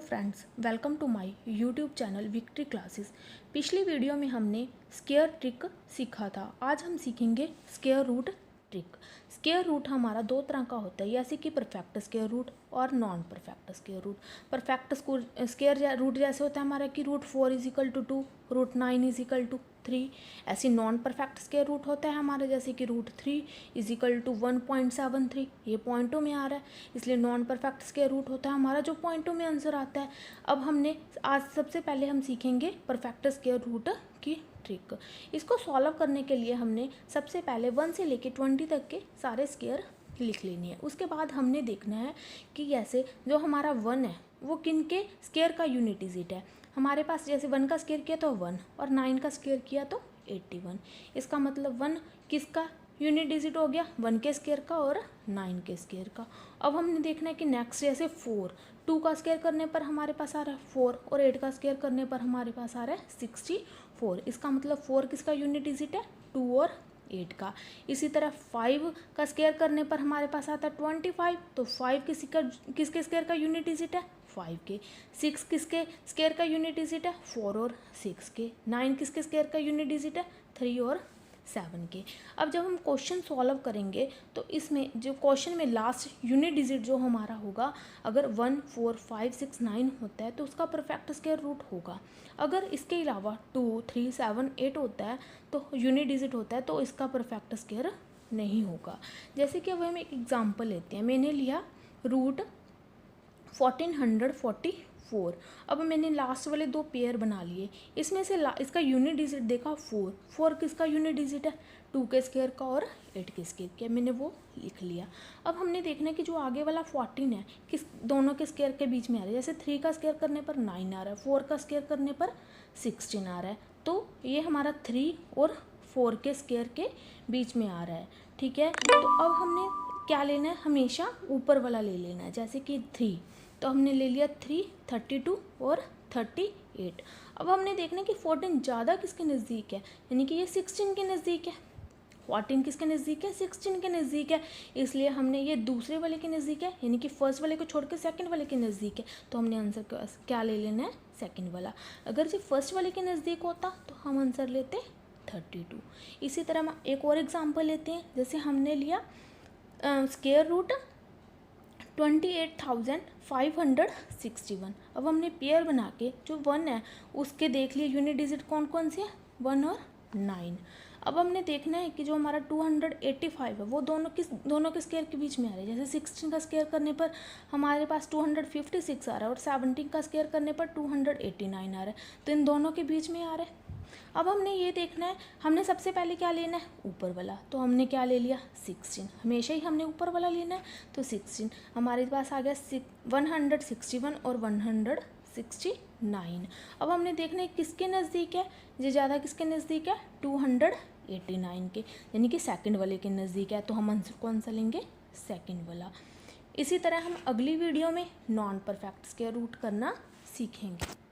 Friends, welcome to my YouTube channel victory classes. पिछली video में हमने स्क्वायर ट्रिक सीखा था। आज हम सीखेंगे square root trick. Square root हमारा दो तरह का होता है, जैसे कि परफेक्ट स्क्वायर रूट और non perfect square root. Perfect square root जैसे होता है हमारा कि √4 = 2, √9 = 3। ऐसे नॉन परफेक्ट स्क्वायर रूट होता है हमारा जैसे कि √3 = 1.73। ये पॉइंटों में आ रहा है, इसलिए नॉन परफेक्ट स्क्वायर रूट होता है हमारा जो पॉइंटों में आंसर आता है। अब आज सबसे पहले हम सीखेंगे परफेक्ट स्क्वायर रूट की ट्रिक। इसको सॉल्व करने के लिए हमने सबसे पहले 1 से लेके 20 तक के सारे स्क्वायर लिख लेनी है। उसके बाद हमने देखना है कि जैसे जो हमारा 1 है वो किन के स्क्वायर का यूनिट डिजिट है। हमारे पास जैसे 1 का स्क्वायर किया तो 1 और 9 का स्क्वायर किया तो 81। इसका मतलब 1 किसका यूनिट डिजिट हो गया, 1 के स्क्वायर का और 9 के स्क्वायर का। अब हमने देखना है कि नेक्स्ट जैसे 2 का स्क्वायर करने पर हमारे पास आ रहा है 4 और 8 का स्क्वायर करने पर हमारे पास आ रहा है 64। इसका मतलब 4 किसका यूनिट डिजिट है, 2 और 8 का। इसी तरह 5 का स्क्वायर करने पर हमारे पास आता है 25, तो 5 किसके स्क्वायर का यूनिट डिजिट है, 5 के। 6 किसके स्क्वायर का यूनिट डिजिट है, 4 और 6 के। 9 किसके स्क्वायर का यूनिट डिजिट है, 3 और 7 के। अब जब हम क्वेश्चन सॉल्व करेंगे तो इसमें जो क्वेश्चन में लास्ट यूनिट डिजिट जो हमारा होगा, अगर 1 4 5 6 9 होता है तो उसका परफेक्ट स्क्वायर रूट होगा। अगर इसके अलावा 2 3 7 8 होता है तो यूनिट डिजिट होता है तो इसका परफेक्ट स्क्वायर नहीं होगा। जैसे कि अब हम एक एग्जांपल लेते हैं। मैंने लिया √1444। अब मैंने लास्ट वाले दो पेयर बना लिए। इसमें से इसका यूनिट डिजिट देखा 4 किसका यूनिट डिजिट है, 2 के स्क्वायर का और 8 के स्क्वायर का। मैंने वो लिख लिया। अब हमने देखना है कि जो आगे वाला 14 है किस दोनों के स्क्वायर के बीच में आ रहा है। जैसे 3 का स्क्वायर करने पर 9 आ रहा है, 4 का स्क्वायर करने पर 16 आ रहा है, तो ये हमारा 3 और 4 के स्क्वायर के बीच में आ रहा है। ठीक है, तो अब हमने क्या लेना है, हमेशा ऊपर वाला ले लेना है। जैसे कि 3 तो हमने ले लिया 3, 32 और 38। अब हमने देखना है कि 14 ज़्यादा किसके नज़दीक है, यानी कि ये 16 के नज़दीक है। 14 किसके नज़दीक है, 16 के नज़दीक है, इसलिए हमने ये दूसरे वाले के नज़दीक है, यानी कि फर्स्ट वाले को छोड़ के सेकेंड वाले के नज़दीक है, तो हमने आंसर क्या ले लेना है, सेकेंड वाला। अगर ये फर्स्ट वाले के नज़दीक होता तो हम आंसर लेते 32। इसी तरह हम एक और एग्जाम्पल लेते हैं। जैसे हमने लिया स्क्वायर रूट 28,561। अब हमने पेयर बना के जो 1 है उसके देख लिए यूनिट डिजिट कौन कौन से हैं, 1 और 9। अब हमने देखना है कि जो हमारा 285 है वो दोनों के स्क्वायर के बीच में आ रहा है। जैसे 16 का स्क्वायर करने पर हमारे पास 256 आ रहा है और 17 का स्क्वायर करने पर 289 आ रहा है, तो इन दोनों के बीच में आ रहा है। अब हमने ये देखना है, हमने सबसे पहले क्या लेना है, ऊपर वाला, तो हमने क्या ले लिया 16। हमेशा ही हमने ऊपर वाला लेना है, तो 16 हमारे पास आ गया 161 और 169। अब हमने देखना है किसके नज़दीक है, ये ज़्यादा किसके नज़दीक है, 289 के, यानी कि सेकंड वाले के नज़दीक है, तो हम आंसर कौन सा लेंगे, सेकंड वाला। इसी तरह हम अगली वीडियो में नॉन परफेक्ट स्क्वायर रूट करना सीखेंगे।